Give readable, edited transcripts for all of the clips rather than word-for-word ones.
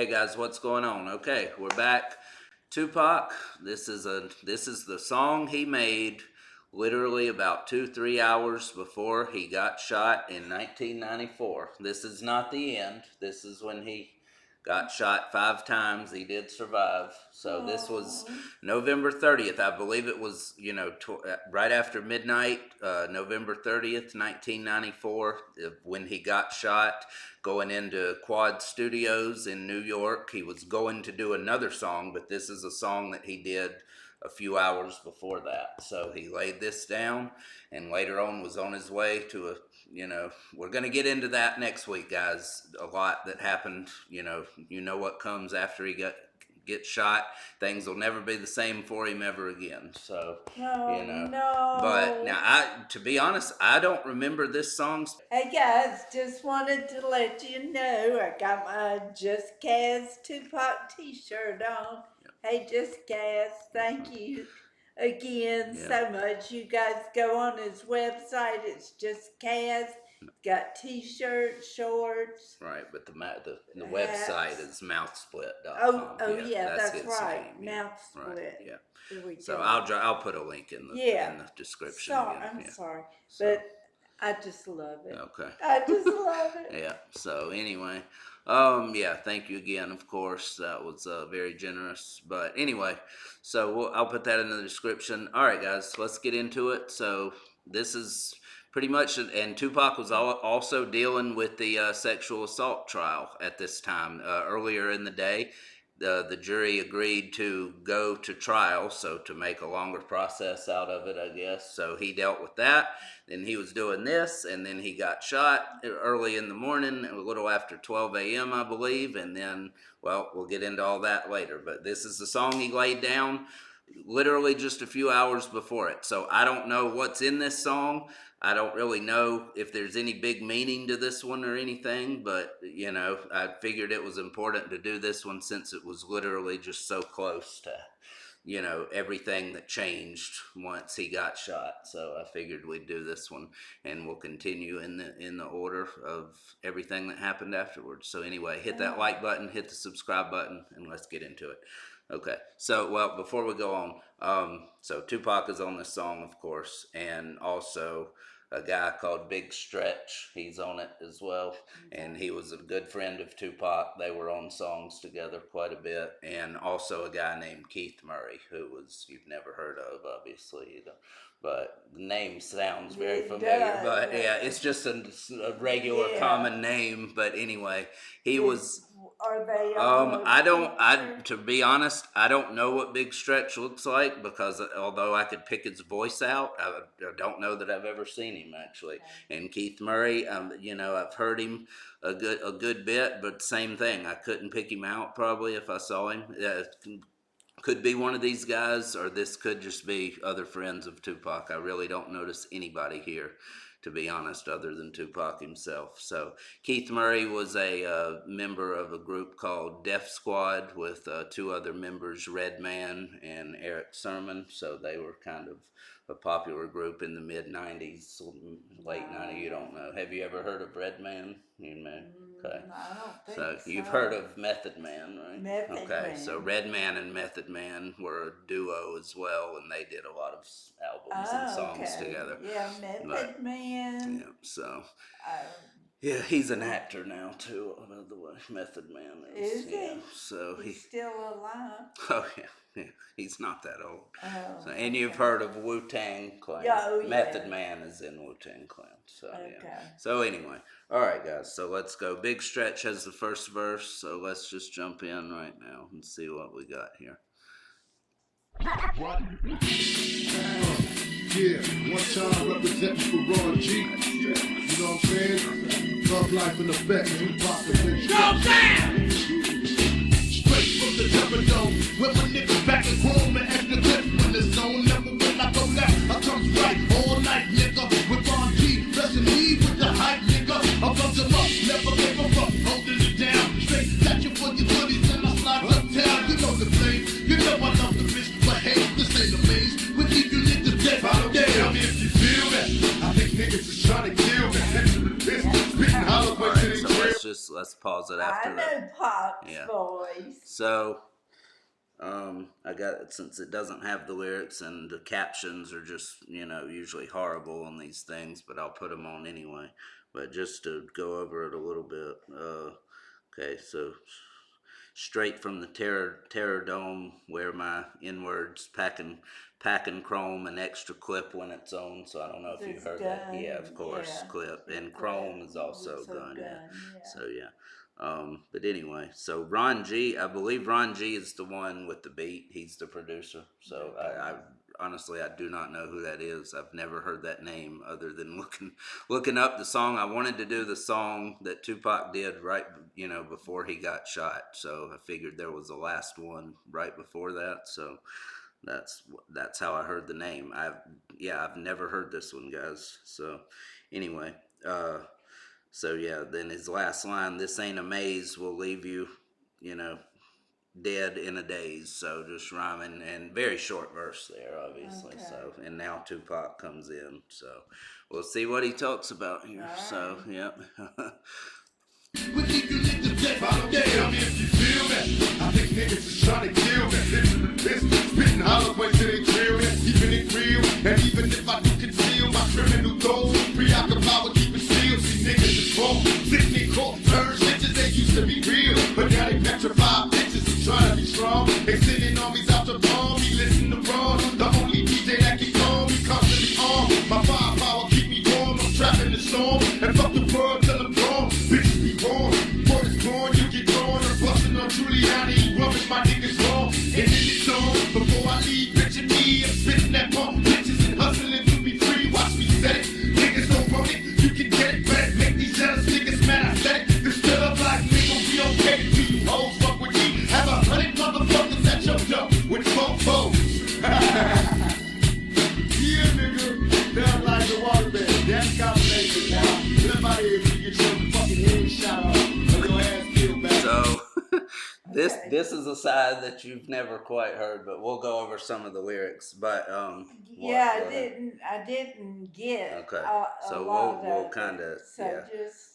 Hey guys, what's going on? Okay, we're back. Tupac. This is the song he made literally about 2-3 hours before he got shot in 1994. This is not the end. This is when he got shot 5 times. He did survive. So this was November 30th. I believe it was, right after midnight, November 30th, 1994, when he got shot, going into Quad Studios in New York. He was going to do another song, but this is a song that he did a few hours before that. So he laid this down and later on was on his way to we're going to get into that next week, guys. A lot that happened, you know what comes after he gets shot. Things will never be the same for him ever again. So, No. But now, to be honest, I don't remember this song. Hey guys, just wanted to let you know I got my Just Caz Tupac t-shirt on. Yep. Hey Just Caz, thank you again Yep. so much. You guys go on his website, it's Just Caz. Got t-shirts, shorts. Right, but the website is mouthsplit.com. Oh yeah, that's right. Name. Mouthsplit. Right, yeah. So go. I'll put a link in the description. I'm sorry, but I just love it. Okay. I just love it. Yeah. So anyway, thank you again. Of course, that was very generous. But anyway, so I'll put that in the description. All right, guys, let's get into it. So this is pretty much, and Tupac was also dealing with the sexual assault trial at this time. Earlier in the day, the jury agreed to go to trial, so to make a longer process out of it, I guess. So he dealt with that. Then he was doing this, and then he got shot early in the morning, a little after 12 a.m., I believe. And then, well, we'll get into all that later. But this is the song he laid down literally just a few hours before it. So I don't know what's in this song. I don't really know if there's any big meaning to this one or anything, but I figured it was important to do this one since it was literally just so close to everything that changed once he got shot. So I figured we'd do this one, and we'll continue in the order of everything that happened afterwards. So anyway, hit that like button, hit the subscribe button, and let's get into it. Okay, so before we go on, so Tupac is on this song, of course, and also a guy called Big Stretch, he's on it as well, and he was a good friend of Tupac. They were on songs together quite a bit, and also a guy named Keith Murray, who you've never heard of, obviously, either. But the name sounds very familiar, but yeah, it's just a regular common name. But anyway, he was. Are they? To be honest, I don't know what Big Stretch looks like, because although I could pick his voice out, I don't know that I've ever seen him actually. Okay. And Keith Murray, I've heard him a good bit, but same thing, I couldn't pick him out probably if I saw him. Could be one of these guys, or this could just be other friends of Tupac. I really don't notice anybody here, to be honest, other than Tupac himself. So Keith Murray was a member of a group called Def Squad with 2 other members, Redman and Eric Sermon. So they were kind of a popular group in the mid-90s, late 90s, you don't know. Have you ever heard of Redman? You know? Okay. I don't think so. You've heard of Method Man, right? Method Man. So Redman and Method Man were a duo as well, and they did a lot of albums and songs together. Yeah, Method Man. Yeah, so yeah, he's an actor now too, by the way. Method Man is he? So he's still alive. Oh yeah, he's not that old. Oh, and you've heard of Wu-Tang Clan. Method Man is in Wu-Tang Clan. So yeah. So anyway, all right, guys. So let's go. Big Stretch has the first verse. So let's just jump in right now and see what we got here. What? Yeah, one time representing for Ron G. You know what I'm saying? Love life in effect. Tupac and Big Stretch. Straight from the Terradome, with my niggas back at home and extra clip when the zone. Never when I go left, I come right all night, nigga. With Ron G, blessing me with the hype, nigga. I bust him up, never gave him up, holding it down. Straight got you for your goodies and I slide uptown. You know the flame, you know I love the bitch, but hey, this ain't a maze. We keep you niggas dead. Tell me if you feel that. I think niggas is trying to kill me. let's pause it I after that. know Pac's Yeah. voice. So, I got, since it doesn't have the lyrics and the captions are just, usually horrible on these things, but I'll put them on anyway. But just to go over it a little bit, okay, so straight from the Terror Dome, where my inwards packing chrome and extra clip when it's on. So I don't know if you This heard that. Yeah, gun, of course, yeah. clip The and clip, chrome is also so gun. Yeah. gun, yeah. So yeah. But anyway, so Ron G, I believe Ron G is the one with the beat. He's the producer. So I honestly, I do not know who that is. I've never heard that name other than looking up the song. I wanted to do the song that Tupac did right, before he got shot. So I figured there was the last one right before that. So that's how I heard the name. I've never heard this one, guys. So anyway, so yeah, then his last line, "This ain't a maze, will leave you, you know, dead in a daze." So just rhyming, and very short verse there, obviously. Okay. So, and now Tupac comes in. So we'll see what he talks about here. All So right. yeah. We keep you in the death, I don't care if you feel me. I think niggas is trying to kill me. Listen to this, spitting hollow points till they drill me. Keeping it real, and even if I do conceal my criminal goals, preoccupied with keeping still. See niggas is wrong, sitting in court, turn bitches, they used to be real. But now they petrified bitches who trying to be strong. Extending armies out the palm, me listen to Ron. The only DJ that can calm me, constantly armed. My firepower keep me warm, I'm trapped in the storm. And fuck the world till I'm gone, bitches be born. Word is born, you get drawn. I'm busting on Giuliani, rubbing my niggas wrong. And in the zone, before I leave, bitchin' me, I'm spitting that pump. Bitches and hustling to be free, watch me set it. Niggas don't want it, you can get it back. Make these jealous niggas mad, I said it. This still a black nigga, we okay to be you hoes. Fuck with me, have 100 motherfuckers at your door with 4 foes. Yeah, nigga, down like the waterbed. That's combination now. Everybody here can get your fucking head shot off. Or your ass killed back. So this Okay. this is a side that you've never quite heard, but we'll go over some of the lyrics. But Yeah, go ahead. I didn't get Okay, a so lot we'll of kind it. of, So yeah. just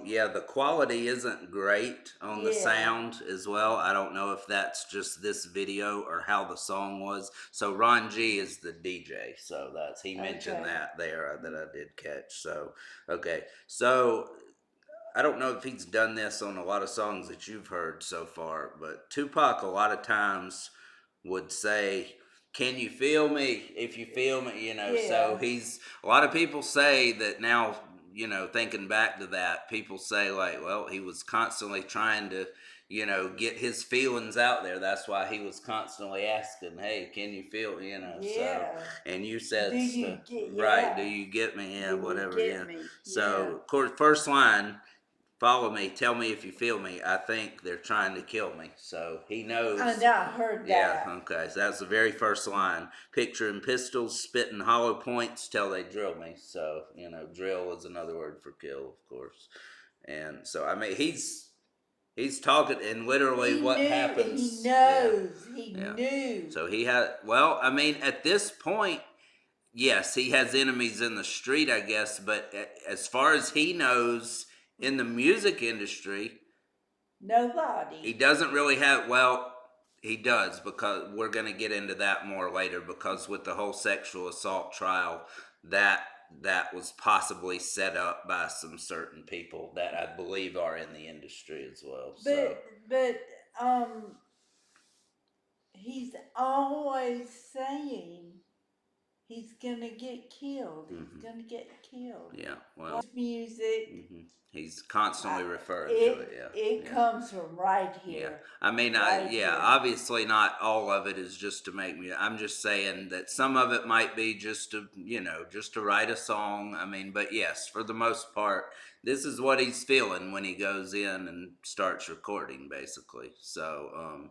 Yeah, the quality isn't great on the yeah. sound as well. I don't know if that's just this video or how the song was. So Ron G is the DJ, so he mentioned Okay. that there that I did catch. So okay, so I don't know if he's done this on a lot of songs that you've heard so far, but Tupac a lot of times would say, "Can you feel me? If you feel me," So Yeah. a lot of people say that now, thinking back to that, people say like, well, he was constantly trying to, get his feelings out there. That's why he was constantly asking, "Hey, can you feel?" So, Yeah. and you Do said, you get right? Do yeah. you get me? Yeah, Do you whatever. Yeah. get me? Yeah. So, of course, first line, "Follow me, tell me if you feel me. I think they're trying to kill me." So he knows. And I heard Yeah, that. okay. So that's the very first line. "Picturing pistols, spitting hollow points till they drill me." So, drill is another word for kill, of course. And so, I mean, he's talking, and literally He what knew he happens. Yeah, knows. He yeah. knew. So he had, well, I mean, at this point, yes, he has enemies in the street, I guess, but as far as he knows, in the music industry, Nobody. he doesn't really have, well, he does, because we're going to get into that more later, because with the whole sexual assault trial, that that was possibly set up by some certain people that I believe are in the industry as well. So But he's always saying he's gonna get killed. He's gonna get killed. yeah, well, Watch music. he's constantly referring to it. It Yeah, it yeah. comes from right Yeah, here. I mean, Right yeah, here. obviously not all of it is just to make me. I'm just saying that some of it might be just to, just to write a song. I mean, but yes, for the most part, this is what he's feeling when he goes in and starts recording, basically. So,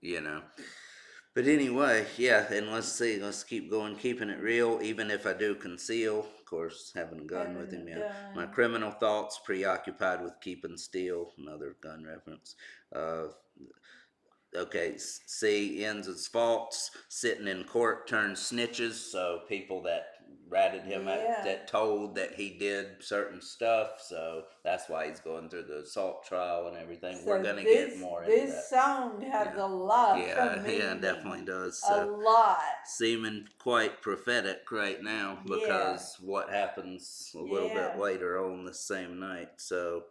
you know. But anyway, yeah, and let's see, let's keep going, keeping it real, even if I do conceal. Of course, having a gun with Having him, a yeah. My gun. criminal thoughts, preoccupied with keeping still, another gun reference. Uh, okay, C, ends as faults, sitting in court turns snitches, so people that ratted him Yeah. that told that he did certain stuff. So that's why he's going through the assault trial and everything. So We're gonna this get more into this that. song has Yeah. a lot Yeah, of yeah, meaning. definitely does. A So lot. seeming quite prophetic right now Yeah. because what happens a little bit Yeah. later on the same night. So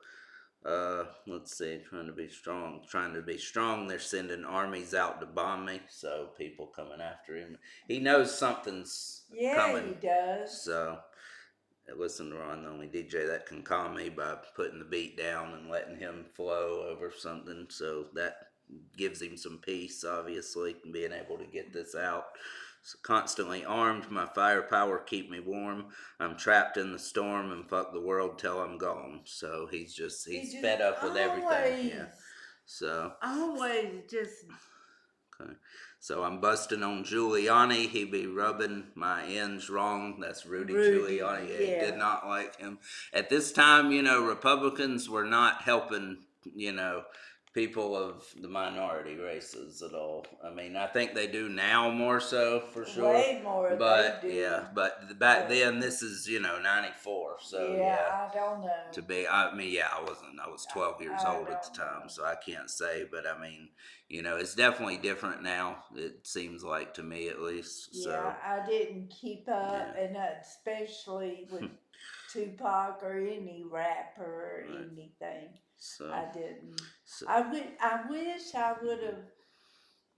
let's see, trying to be strong. Trying to be strong, they're sending armies out to bomb me, so people coming after him. He knows something's Yeah, coming. he does. So listen, Ron, the only DJ that can calm me by putting the beat down and letting him flow over something. So that gives him some peace, obviously, and being able to get this out. So constantly armed, my firepower keep me warm. I'm trapped in the storm and fuck the world till I'm gone. So he's fed up with everything. Yeah. So always just okay. So I'm busting on Giuliani. He be rubbing my ends wrong. That's Rudy Giuliani. Yeah, he did not like him. At this time, Republicans were not helping, people of the minority races at all. I mean, I think they do now more so for sure. way more. But they do. yeah, but back then this is 94. So I don't know. to be, I mean, yeah, I was 12 years I old at the don't time, know. so I can't say, but I mean, it's definitely different now. It seems like to me, at least. Yeah, So I didn't keep up, Yeah. and especially with Tupac or any rapper or Right. anything. so I didn't. so I wish I would have.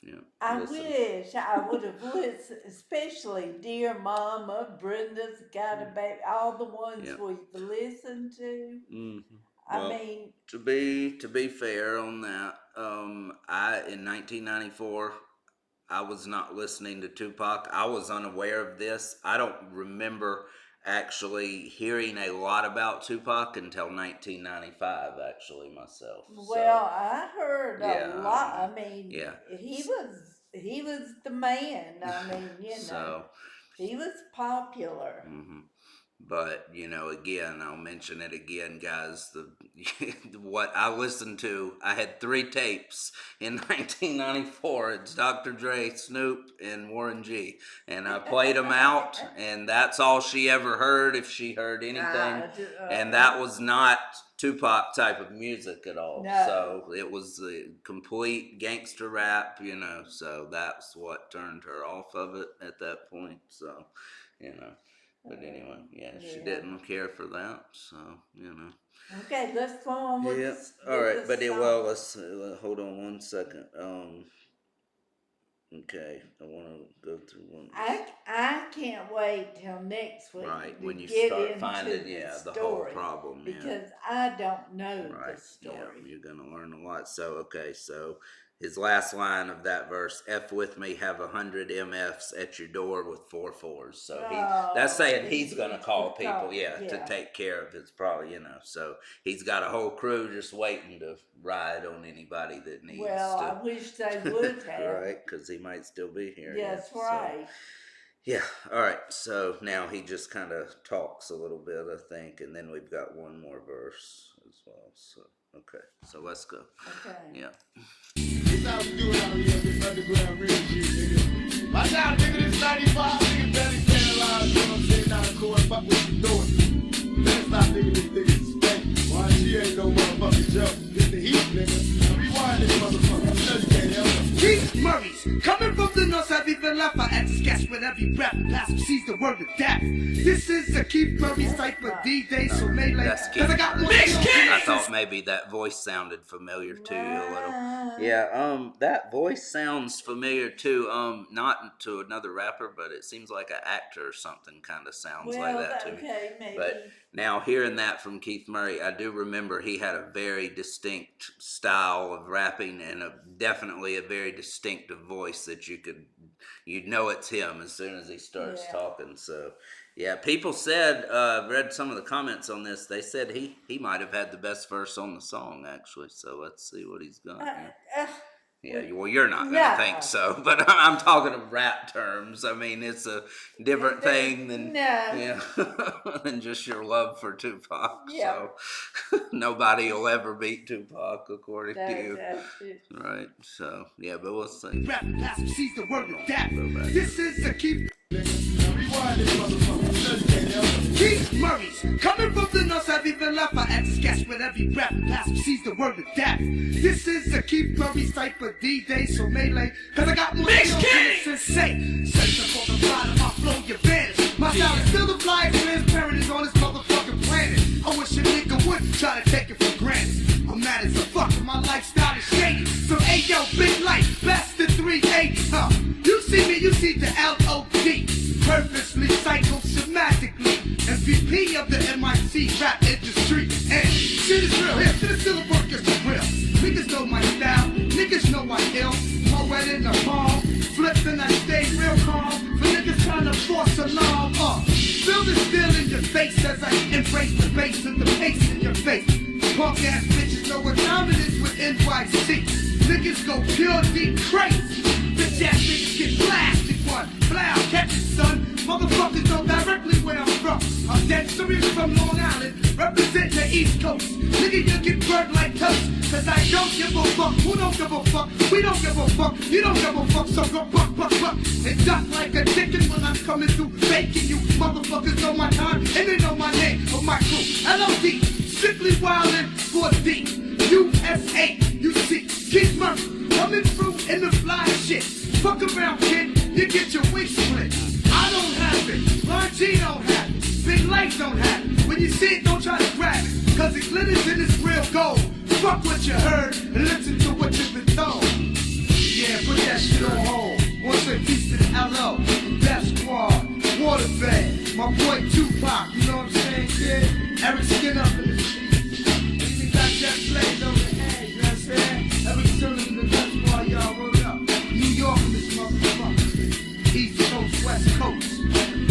yeah. I Listen. wish I would have listened, especially Dear Mama, Brenda's Got a Baby, all the ones Yeah. we've listened to. Mm-hmm. I Well, mean, to be fair on that, I in 1994. I was not listening to Tupac. I was unaware of this. I don't remember actually hearing a lot about Tupac until 1995, actually, myself. well, I heard yeah, a lot. I mean, yeah. he was the man. I mean, So, he was popular. hmm But again, I'll mention it again, guys. The what I listened to, I had 3 tapes in 1994. It's Dr. Dre, Snoop, and Warren G. And I played them out, and that's all she ever heard, if she heard anything. And that was not Tupac type of music at all. No. So it was the complete gangster rap, So that's what turned her off of it at that point. So, But anyway, she didn't care for that, so Okay, let's go on with Yeah. the, All right, with but the well, let's hold on one second. Okay, I want to go through one. I can't wait till next week Right, to when you get start into finding the the whole story, problem, because I don't know Right. the story. Yeah, you're gonna learn a lot. So okay, so his last line of that verse: "F with me, have 100 MFs at your door with 4 4s." So that's saying he's gonna call people, to take care of his probably, So he's got a whole crew just waiting to ride on anybody that needs Well, to. I wish they would have. Right, because he might still be here. That's So, right. yeah, all right. So now he just kind of talks a little bit, I think, and then we've got one more verse as well. So, okay, so let's go. Okay. Yeah. This how we do it out here, this underground real shit, nigga. Watch out, nigga, this 95, nigga, barely paralyzed, you know what I'm saying? Not a court, fuck what you doing. Better stop thinking this nigga's stank. Why she ain't no motherfucking joke. This the heat, nigga. Rewind this motherfucker. You know you can't help it. Keith Murray's coming from the north side, even left. I add to sketch with every breath. Pass sees the word of death. This is the Keith Murray cipher D-Day, so melee. That's Cause I got more I thought maybe that voice sounded familiar to you a little. Yeah, that voice sounds familiar too. Not to another rapper, but it seems like an actor or something kind of sounds like that to me. Okay, maybe. But now hearing that from Keith Murray, I do remember he had a very distinct style of rapping and definitely a very distinctive voice that you'd know it's him as soon as he starts talking. So yeah, people said, read some of the comments on this, they said he might have had the best verse on the song actually. So let's see what he's got. Yeah, well, you're not going to think so, but I'm talking of rap terms. I mean, it's a different thing than than just your love for Tupac. Yeah. So nobody will ever beat Tupac, according to you. That's it. Right. So yeah, but we'll see. Rap pass sees the word of death. This is the Keith. Rewind this motherfucker. Keith Murray's coming from the north, I've even left. I add to sketch with every breath and pass sees the word of death. This is a Keith Murray type of D-Day, so melee, cause I got more skills than a sensei. Searching for the pride of my flow, you vanish. My style is still the fly, transparent is on this motherfucking planet. I wish a nigga would try to take it for granted. I'm mad as a fuck and my lifestyle is shady. So ayo, big life, best of 380, huh? You see me, you see the L.O.D. Purposely, psychosomatically MVP of the MIC rap industry. And shit is real, here, shit is still a work, it's real. Niggas know my style, niggas know my ill. My wet in the palm, flipped and I stay real calm. For niggas trying to force alarm, feel the steel in your face as I embrace the bass and the pace in your face. Punk ass bitches know what time it is with NYC. Niggas go pure deep crazy. Bitch ass niggas get blasted one. Blow, catch it, son. Motherfuckers know directly where I'm from. I'm dead serious from Long Island, representing the East Coast. Nigga, you get burnt like toast. Cause I don't give a fuck. Who don't give a fuck? We don't give a fuck. You don't give a fuck. So go buck, buck, buck. And duck like a chicken when I'm coming through. Baking you motherfuckers know my time. And they know my name of my crew. L.O.D. Strictly wildin' for D. USA. You see. Keith Murray coming through in the fly shit. Fuck around, kid. You get your wig split. I don't have it. Ron G don't have it. Big Light don't have it. When you see it, don't try to grab it. Cause it glitters and it's real gold. Fuck what you heard and listen to what you've been told. Yeah, put that shit on hold. Once a piece to the L.O. Death Squad, Waterbed, my boy Tupac, you know what I'm saying, kid? Eric Skin up in the streets. Even got that blaze over the head, you know what I'm saying? Eric Skin in the Death Squad, y'all, word up. New York in this motherfucker. East Coast, West Coast,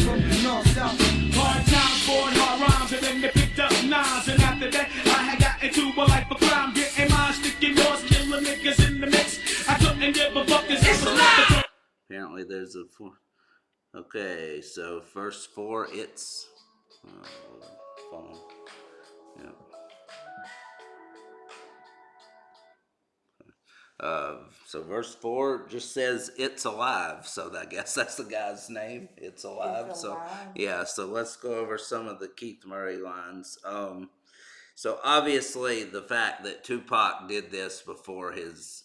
from the north, south. Hard times, boy, hard rhymes, and then they picked up nines. And after that, I had got into a life of crime, getting mine, sticking yours, killing niggas in the mix. I couldn't give a fuck, this is Apparently there's a four. Okay, so first four, it's phone. Yeah. So verse 4 just says it's alive, so I guess that's the guy's name. It's alive. It's So alive. yeah, so let's go over some of the Keith Murray lines. So obviously the fact that Tupac did this before his,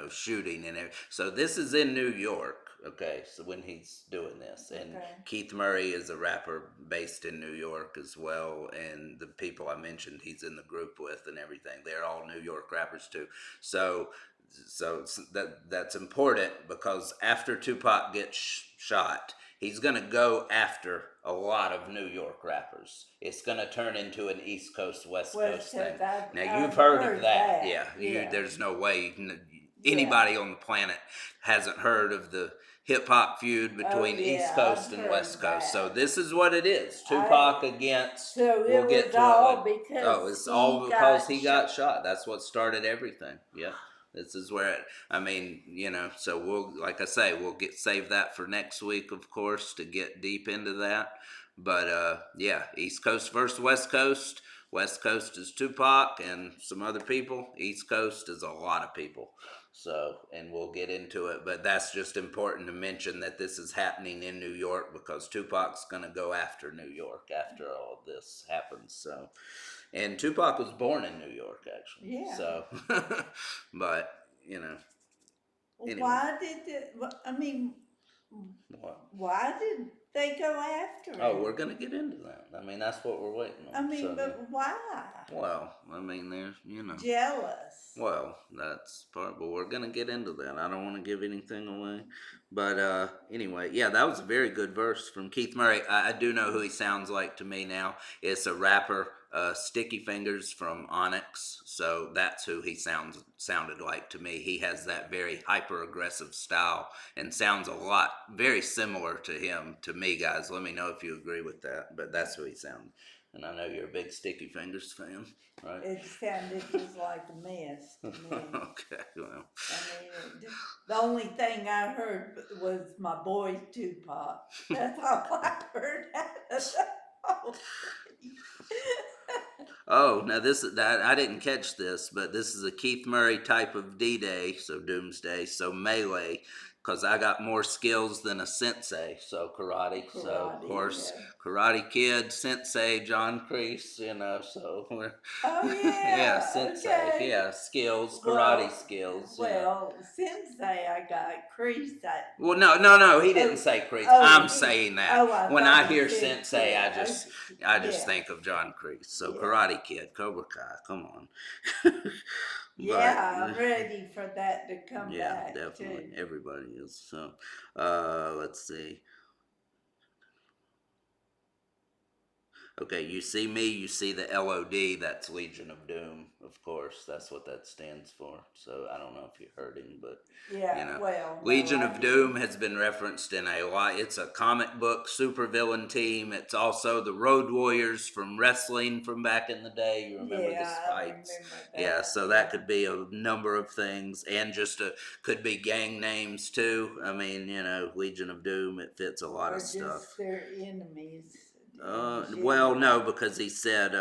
shooting and everything. So this is in New York, okay? So when he's doing this, and Okay. Keith Murray is a rapper based in New York as well, and the people I mentioned he's in the group with and everything, they're all New York rappers too. So that's important because after Tupac gets shot, he's gonna go after a lot of New York rappers. It's gonna turn into an East Coast West Coast thing. Now you've heard of that, yeah. There's no way anybody on the planet hasn't heard of the hip hop feud between East Coast and West Coast. So this is what it is: Tupac against. So it We'll get was to all it. because Oh, it's he all because got he got shot. That's what started everything. Yeah. This is where so like I say, we'll save that for next week, of course, to get deep into that. But yeah, East Coast versus West Coast. West Coast is Tupac and some other people. East Coast is a lot of people. So, and we'll get into it, but that's just important to mention that this is happening in New York because Tupac's going to go after New York after all of this happens. So, and Tupac was born in New York, actually. Yeah. So, but anyway. Why did it? I mean, What? why did they go after him? Oh, we're gonna get into that. I mean, that's what we're waiting on. I mean, So, but why? well, I mean, there's Jealous. Well, that's part, but we're gonna get into that. I don't want to give anything away, but anyway, yeah, that was a very good verse from Keith Murray. I do know who he sounds like to me now. It's a rapper, Sticky Fingers from Onyx. So that's who he sounded like to me. He has that very hyper aggressive style and sounds a lot very similar to him to me, guys. Let me know if you agree with that. But that's who he sounds. And I know you're a big Sticky Fingers fan, right? It sounded just like a mess to me. Okay, well. I mean, the only thing I heard was my boy Tupac. That's all I heard out of the whole thing. Oh, now that I didn't catch this, but this is a Keith Murray type of D-Day, so Doomsday, so Melee because I got more skills than a sensei. So karate. So of Karate, course, yeah. Karate Kid, Sensei, John Kreese. So we're Oh yeah, yeah, Sensei. okay. Yeah, skills, karate Well, skills. Yeah. well, Sensei, I got creased. Well, no. He didn't Oh, say Kreese. oh, I'm saying that oh, I when thought I he hear said Sensei, I just yeah, think of John Kreese. So yeah, Karate Kid, Cobra Kai. Come on. But yeah. I'm ready for that to come yeah, back definitely, too. everybody is. So, let's see. Okay, you see me, you see the LOD, that's Legion of Doom, of course. That's what that stands for. So I don't know if you heard him, but you Yeah, know. well, no, Legion I of Doom didn't. has been referenced in a lot. It's a comic book supervillain team. It's also the Road Warriors from wrestling from back in the day. You remember the Yeah, I Spikes? remember Yeah, that. so that Yeah, could be a number of things, and just could be gang names too. I mean, Legion of Doom. It fits a lot of or stuff. just their enemies in Well, no, general. because he said,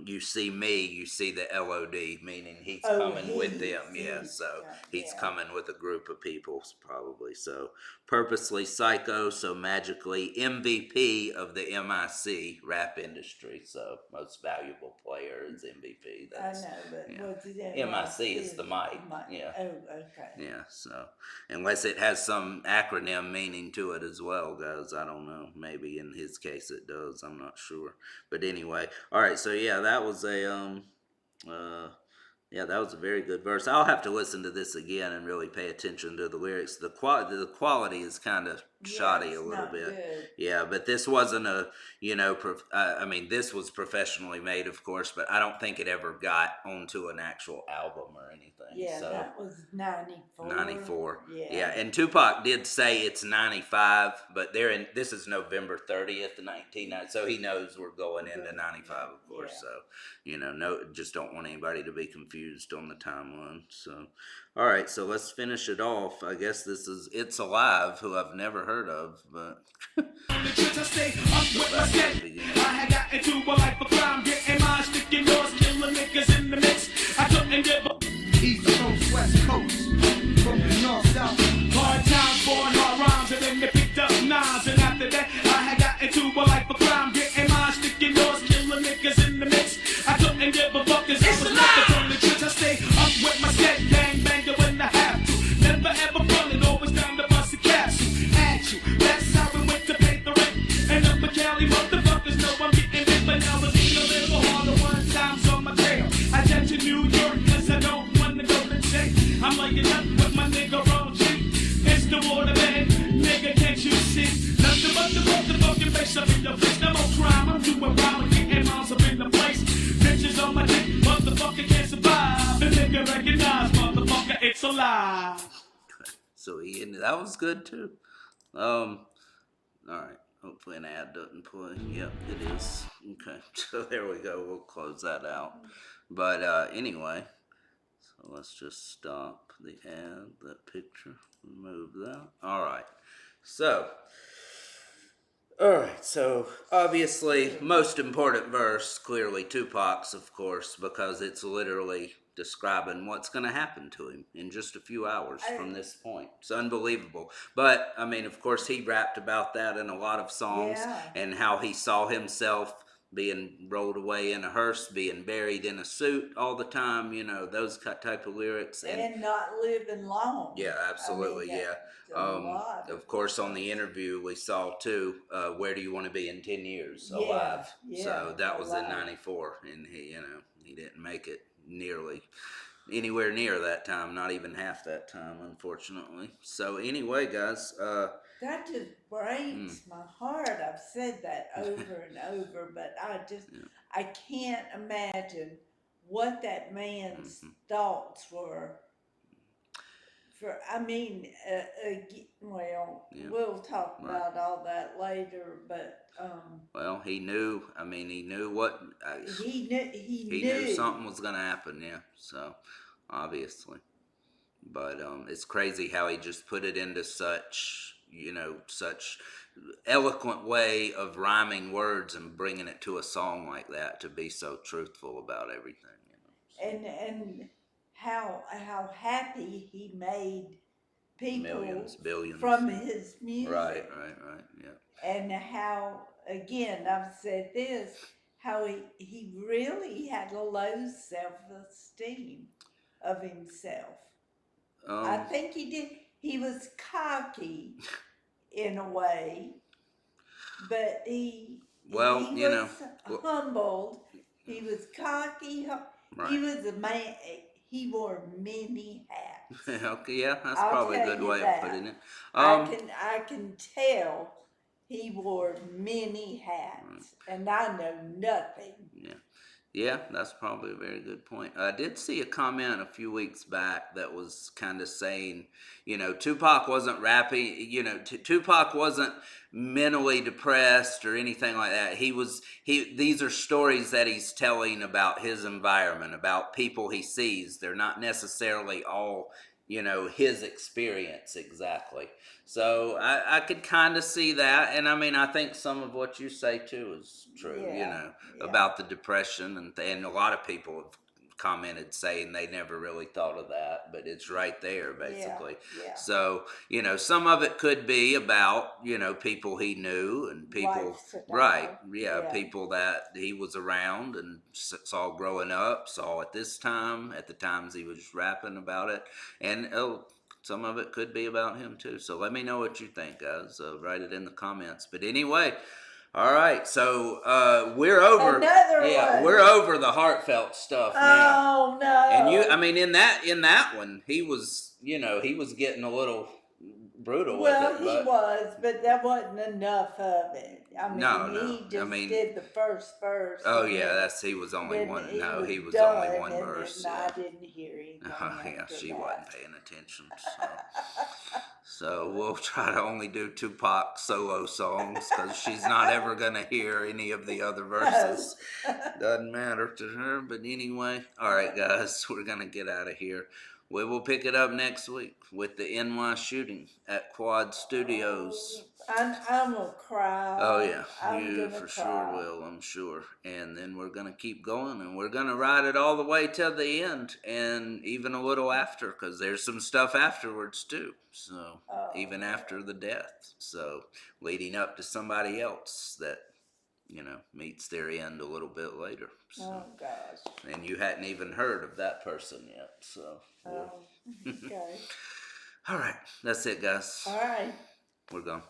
you see me, you see the LOD, meaning he's Oh, coming with them. Yeah, he's so he's yeah. coming with a group of people, probably. So purposely psycho, so magically MVP of the MIC rap industry. So most valuable player is MVP. I That's, know, but yeah. what's it MIC is NYC? the mic. Yeah. Oh, okay. Yeah, so unless it has some acronym meaning to it as well, guys, I don't know. Maybe in his case it does. I'm not sure. But anyway, all right. So yeah, that was uh, that was a very good verse. I'll have to listen to this again and really pay attention to the lyrics. The quality is kind of Yeah, shoddy a it's little not bit. good. Yeah, but this wasn't I mean, this was professionally made, of course, but I don't think it ever got onto an actual album or anything. Yeah, So that was 94. 94. Yeah. Yeah, and Tupac did say it's 95, but this is November 30th, 1990, so he knows we're going into 95, of course. Yeah. So, no, just don't want anybody to be confused on the timeline. So, all right, so let's finish it off. I guess this is It's Alive, who I've never heard of, but On the trips I stay up go with my back to set. the beginning. I had got into a life of crime, getting mine, sticking yours, killing niggas in the mix. I couldn't give a East Coast, West Coast, from the North, South. hard times, born hard rhymes, and then they picked up nines. And after that, I had got into a life of crime, getting mine, sticking yours, killing niggas in the mix. I couldn't give a fuck, cause I was looking from the trips I stay up with my set, bang, banger when I have to. Never ever running, always down to bust a capsule. At you, that's how we went to pay the rent. And up a Cali, motherfuckers know I'm getting big, but now it's a little harder one time's on my tail. I jet to New York, cause I don't wanna go to jail. I'm laying up with my nigga Ron G. It's the water man, nigga, can't you see? Nothing but the motherfucking face up in your face. No more crime, I'm doing rhyme, I'm getting miles up in the place. Bitches on my dick, motherfucker can't survive. The nigga recognize, motherfucker, it's alive. So that was good too. Um, all right. Hopefully an ad doesn't play. Yep, it is. Okay, so there we go. We'll close that out. But anyway, so let's just stop the ad, that picture, remove that. All right. So, obviously, most important verse, clearly Tupac's, of course, because it's literally describing what's going to happen to him in just a few hours from this point. It's unbelievable. But, I mean, of course, he rapped about that in a lot of songs Yeah. and how he saw himself being rolled away in a hearse, being buried in a suit all the time, those type of lyrics. And not living long. Yeah, absolutely, I mean, yeah. a lot Of course, on the interview we saw too, where do you want to be in 10 years? Alive. Yeah, So that was in alive. 94, and he didn't make it nearly anywhere near that time, not even half that time, unfortunately. So anyway, guys, That just breaks my heart. I've said that over and over, but I can't imagine what that man's thoughts were. Well, yeah. we'll talk Right. about all that later, but Well, he knew. I mean, he knew what. he Knew knew. something was going to happen. Yeah. So obviously. But it's crazy how he just put it into such eloquent way of rhyming words and bringing it to a song like that, to be so truthful about everything. And how happy he made people millions, billions. from his music. Right, yeah. And how, again, I've said this, how he really had a low self-esteem of himself. I think he did. He was cocky in a way, but Well, he you know, was humbled. He was cocky. He right. was a man. He wore many hats. Okay, yeah, that's I'll probably a tell good you way of putting that. it. I can tell he wore many hats, and I know nothing. Yeah. Yeah, that's probably a very good point. I did see a comment a few weeks back that was kind of saying, you know, Tupac wasn't rapping, you know, Tupac wasn't mentally depressed or anything like that. These are stories that he's telling about his environment, about people he sees. They're not necessarily all, you know, his experience exactly. So I could kind of see that. And I mean, I think some of what you say too is true, you Yeah, know, yeah. about the depression. And a lot of people have commented saying they never really thought of that, but it's right there basically. Yeah. So, you know, some of it could be about, you know, people he knew and people, right, Lifestyle. yeah, Yeah. people that he was around and saw growing up, saw at this time, at the times he was rapping about it. And some of it could be about him too. So let me know what you think, guys. Write it in the comments. But anyway, all right. So we're over. Another Yeah, one. we're over the heartfelt stuff now. Oh no. And I mean, in that one, he was, you know, he was getting a little brutal with Well, it, he but was, but that wasn't enough of it. I mean, no. he I just mean, did the first verse. oh And yeah, he was only then one. he No, was he was done, only one and verse. then Yeah. I didn't hear anything Yeah, after she that. wasn't paying attention. So we'll try to only do Tupac solo songs because she's not ever gonna hear any of the other verses. Doesn't matter to her. But anyway, all right, guys, we're gonna get out of here. We will pick it up next week with the NY shooting at Quad Studios. I'm gonna cry. Oh yeah, I'm you gonna for sure cry. will, I'm sure. And then we're gonna keep going, and we're gonna ride it all the way till the end, and even a little after, because there's some stuff afterwards too. So even after the death, so leading up to somebody else that, you know, meets their end a little bit later. So, Oh gosh. and you hadn't even heard of that person yet. So Oh, okay. all right, that's it, guys. All right. We're gone.